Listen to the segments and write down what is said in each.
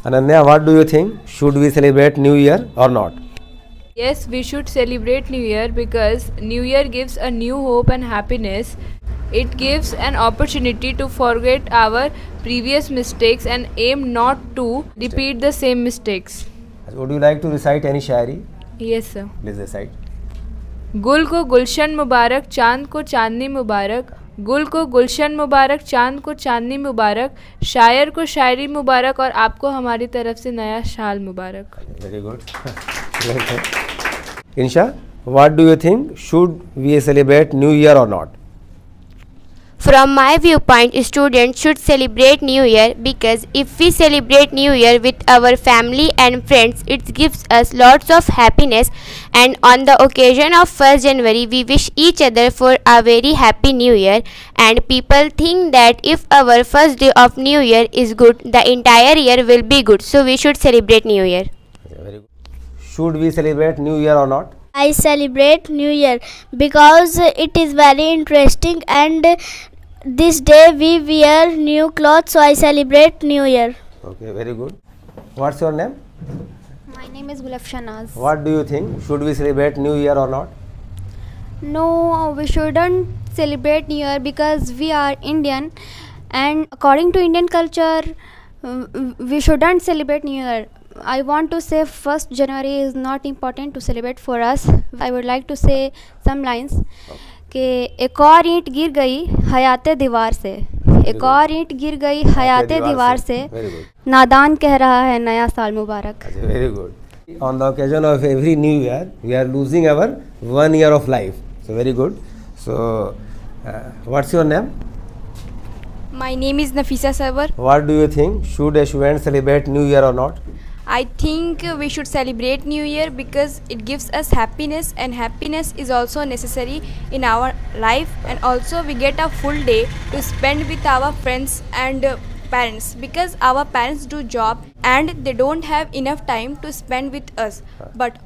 Ananya, what do you think? Should we celebrate New Year or not? Yes, we should celebrate New Year because New Year gives a new hope and happiness. It gives an opportunity to forget our previous mistakes and aim not to repeat the same mistakes. Would you like to recite any shayari? Yes, sir. Please recite. गुल को गुलशन मुबारक, चांद को चांदनी मुबारक. गुल को गुलशन मुबारक, चांद को चांदनी मुबारक. शायर को शायरी मुबारक और आपको हमारी तरफ से नया शाल मुबारक. Very good. Insha, what do you think? Should we celebrate New Year or not? From my viewpoint, students should celebrate New Year because if we celebrate New Year with our family and friends, it gives us lots of happiness, and on the occasion of 1st January, we wish each other for a very happy New Year, and people think that if our first day of New Year is good, the entire year will be good, so we should celebrate New Year. Very good. Should we celebrate New Year or not? I celebrate New Year because it is very interesting, and this day we wear new clothes, so I celebrate New Year. Okay, very good. What's your name? My name is Gulaf Shanaz. What do you think? Should we celebrate New Year or not? No, we shouldn't celebrate New Year because we are Indian, and according to Indian culture, we shouldn't celebrate New Year. I want to say 1st January is not important to celebrate for us. I would like to say some lines. कि एक और ईंट गिर गई हयाते दीवार से, एक और ईंट गिर गई हयाते दीवार से, नादान कह रहा है नया साल मुबारक. Very good. On the occasion of every New Year, we are losing our 1 year of life. So very good. So, what's your name? My name is Nafisa Sarwar. What do you think? Should a student celebrate New Year or not? I think we should celebrate New Year because it gives us happiness, and happiness is also necessary in our life, and also we get a full day to spend with our friends and parents because our parents do job and they don't have enough time to spend with us. But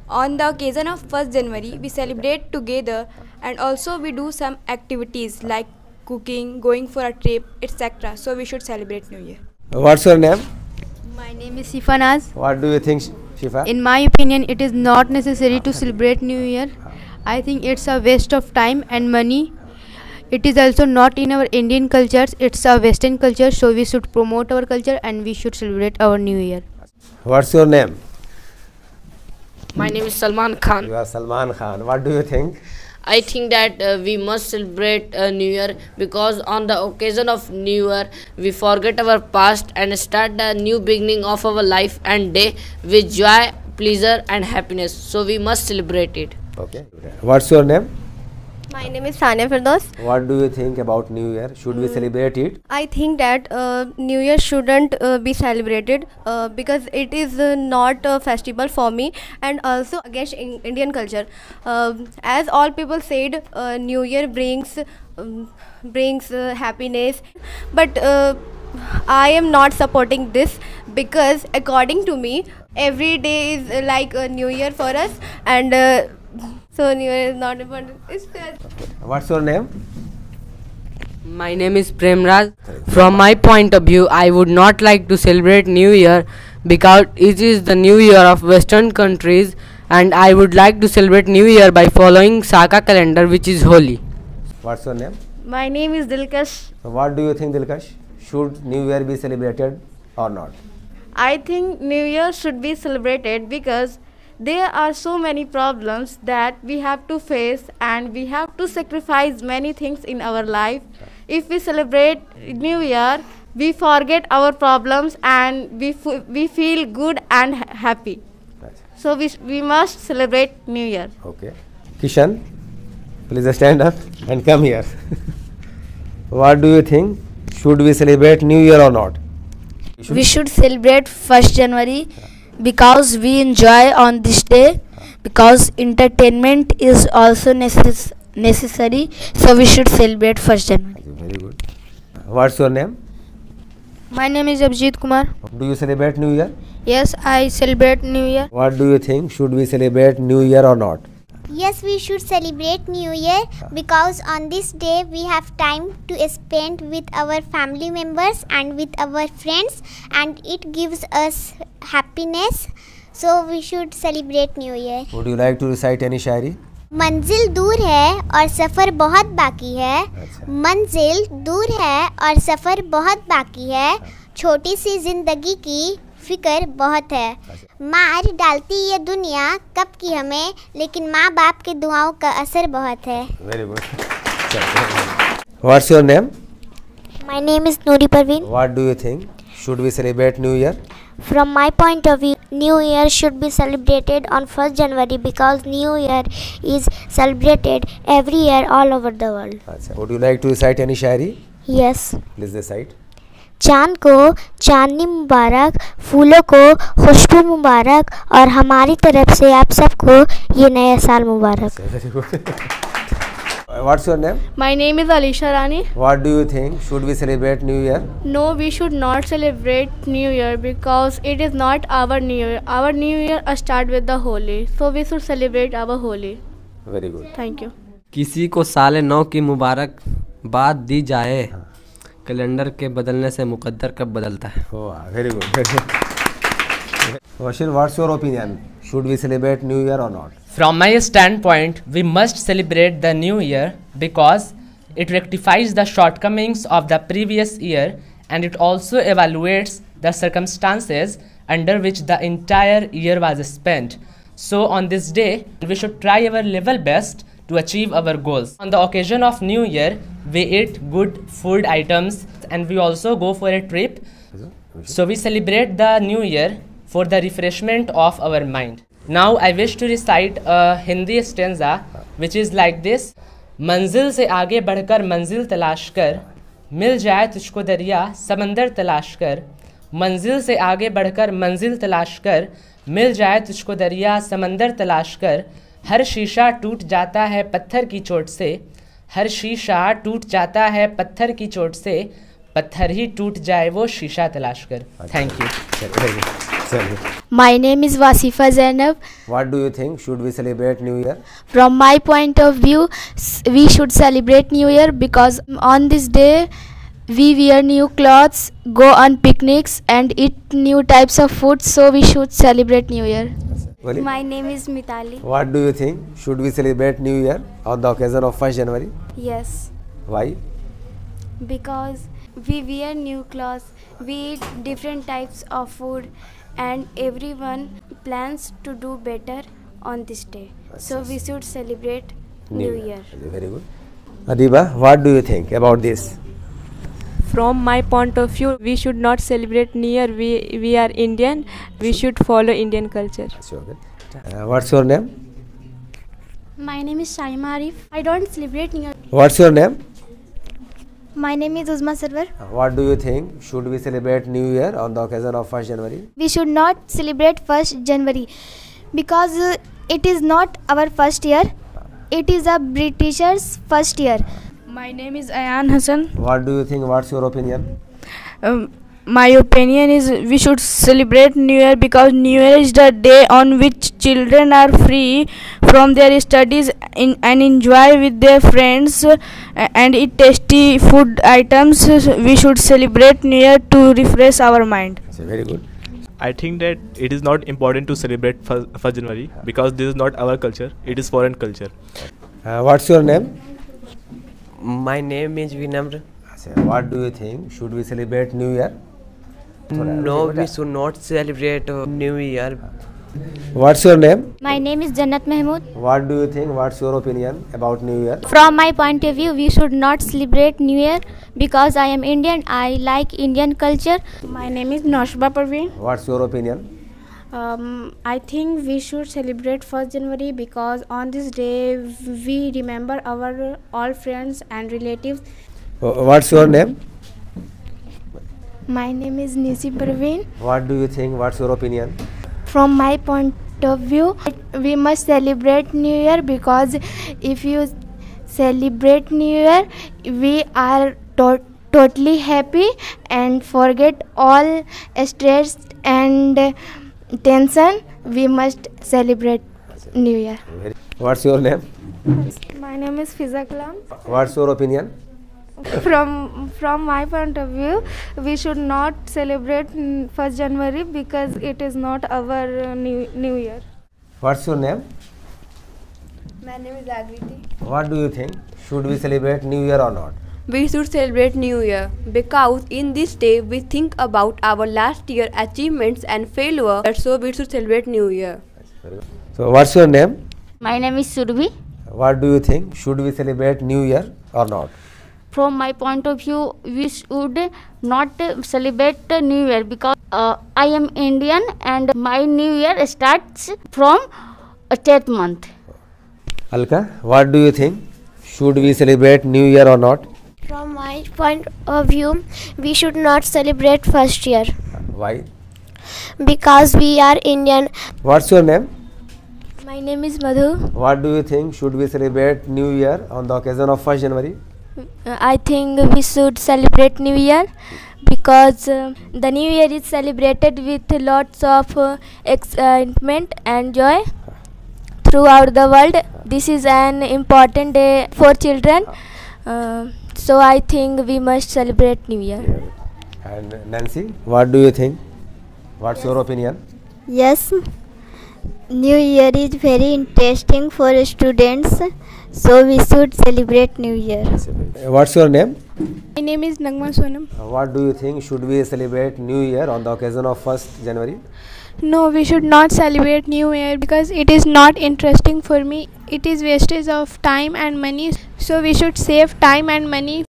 on the occasion of 1st January, we celebrate together, and also we do some activities like cooking, going for a trip, etc. So we should celebrate New Year. What's your name? My name is Sifanaz. What do you think, Shifa? In my opinion, it is not necessary to celebrate New Year. I think it's a waste of time and money. It is also not in our Indian cultures. It's a Western culture, so we should promote our culture and we should celebrate our New Year. What's your name? My name is Salman Khan. You are Salman Khan. What do you think? I think that we must celebrate New Year because on the occasion of New Year, we forget our past and start the new beginning of our life and day with joy, pleasure and happiness. So we must celebrate it. Okay. What's your name? My name is Sania Firdaus. What do you think about New Year? Should we celebrate it? I think that New Year shouldn't be celebrated because it is not a festival for me, and also against Indian culture. As all people said, New Year brings happiness, but I am not supporting this because according to me, every day is like a New Year for us, and so New Year is not important. What's your name? My name is Premraj. From my point of view, I would not like to celebrate New Year because it is the New Year of Western countries, and I would like to celebrate New Year by following Saka calendar, which is holy. What's your name? My name is Dilkash. So what do you think, Dilkash? Should New Year be celebrated or not? I think New Year should be celebrated because there are so many problems that we have to face, and we have to sacrifice many things in our life. If we celebrate New Year, we forget our problems and we feel good and happy. So we must celebrate New Year. Okay. Kishan, please stand up and come here. What do you think? Should we celebrate New Year or not? We should celebrate 1st January because we enjoy on this day, because entertainment is also necessary, so we should celebrate 1st January. Very good. What's your name? My name is Abhijit Kumar. Do you celebrate New Year? Yes, I celebrate New Year. What do you think? Should we celebrate New Year or not? Yes, we should celebrate New Year because on this day we have time to spend with our family members and with our friends, and it gives us happiness. So we should celebrate New Year. Would you like to recite any shayari? मंजिल दूर है और सफ़र बहुत बाकी है. मंजिल दूर है और सफ़र बहुत बाकी है. छोटी सी जिंदगी की फिक्र बहुत है. मार डालती ये दुनिया कब की हमें, लेकिन माँ बाप की दुआओं का असर बहुत है. Very good. What's your name? My name is Noori Parveen. What do you think? Should we celebrate New Year? From my point of view, New Year should be celebrated on 1st January because New Year is celebrated every year all over the world. Would you like to recite any shayari? Yes. Please recite. चांद को चांदनी मुबारक, फूलों को खुशबू मुबारक, और हमारी तरफ से आप सबको ये नया साल मुबारक. Very good. What's your name? My name is Alisha Rani. What do you think? Should we celebrate New Year? No, we should not celebrate New Year because it is not our New Year. Our New Year starts with the Holi. So we should celebrate our Holi. Very good. Thank you. किसी को साले नौ की मुबारक बात दी जाए, calendar के बदलने से मुकद्दर कब बदलता है. Oh, very good. Very good. Vashil, what's your opinion? Should we celebrate New Year or not? From my standpoint, we must celebrate the new year because it rectifies the shortcomings of the previous year, and it also evaluates the circumstances under which the entire year was spent. So on this day, we should try our level best to achieve our goals. On the occasion of New Year, we eat good food items and we also go for a trip. So we celebrate the new year for the refreshment of our mind. Now I wish to recite a Hindi stanza which is like this. मंजिल से आगे बढ़कर मंजिल तलाश कर, मिल जाए तुझको दरिया समंदर तलाश कर. मंजिल से आगे बढ़कर मंजिल तलाश कर, मिल जाए तुझको दरिया समंदर तलाश कर. हर शीशा टूट जाता है पत्थर की चोट से, हर शीशा टूट जाता है पत्थर की चोट से, पत्थर ही टूट जाए वो शीशा तलाश कर. Thank you. My name is Wasifa Zainab. What do you think? Should we celebrate New Year? From my point of view, we should celebrate New Year because on this day we wear new clothes, go on picnics and eat new types of food. So we should celebrate New Year. My name is Mitali. What do you think? Should we celebrate New Year on the occasion of 1st January? Yes, Why? because we wear new clothes, we eat different types of food, and everyone plans to do better on this day. So we should celebrate New Year. Very good. Adiba, what do you think about this? From my point of view, we should not celebrate New Year. We are Indian. We should follow Indian culture. What's your name? My name is Shaima Arif. I don't celebrate New Year. What's your name? My name is Uzma Sarwar. What do you think? Should we celebrate New Year on the occasion of 1st January? We should not celebrate 1st January because it is not our first year. It is a Britishers' first year. My name is Ayan Hassan. What do you think? What's your opinion? My opinion is we should celebrate New Year because New Year is the day on which children are free from their studies and enjoy with their friends and eat tasty food items. We should celebrate New Year to refresh our mind. Very good. I think that it is not important to celebrate 1st January because this is not our culture, it is foreign culture. What's your name? My name is Vinamr. What do you think? Should we celebrate New Year? No, we should not celebrate New Year. What's your name? My name is Jannat Mahmood. What do you think? What's your opinion about New Year? From my point of view, we should not celebrate New Year because I am Indian. I like Indian culture. My name is Noshba Parveen. What's your opinion? I think we should celebrate 1st January because on this day we remember our all friends and relatives. What's your name? My name is Nisi Parveen. What do you think? What's your opinion? From my point of view, we must celebrate New Year because if you celebrate New Year, we are totally happy and forget all stress and tension. We must celebrate. New Year. What's your name? My name is Fiza Kalam. What's your opinion? From my point of view, we should not celebrate 1st January because it is not our new year. What's your name? My name is Agriti. What do you think? Should we celebrate New Year or not? We should celebrate New Year because in this day we think about our last year achievements and failure. So we should celebrate New Year. So what's your name? My name is Surbi. What do you think? Should we celebrate New Year or not? From my point of view, we should not celebrate the New Year because I am Indian and my New Year starts from 10th month. Alka, what do you think? Should we celebrate New Year or not? From my point of view, we should not celebrate first year Why? because we are Indian. What's your name? My name is Madhu. What do you think? Should we celebrate New Year on the occasion of 1st January? I think we should celebrate New Year because the New Year is celebrated with lots of excitement and joy throughout the world. This is an important day for children. So I think we must celebrate New Year. And Nancy, what do you think? What's your opinion? Yes, New Year is very interesting for students, so we should celebrate New Year. What's your name? My name is Nagma Sonam. What do you think? Should we celebrate New Year on the occasion of 1st January? No, we should not celebrate New Year because it is not interesting for me. It is wastage of time and money. So we should save time and money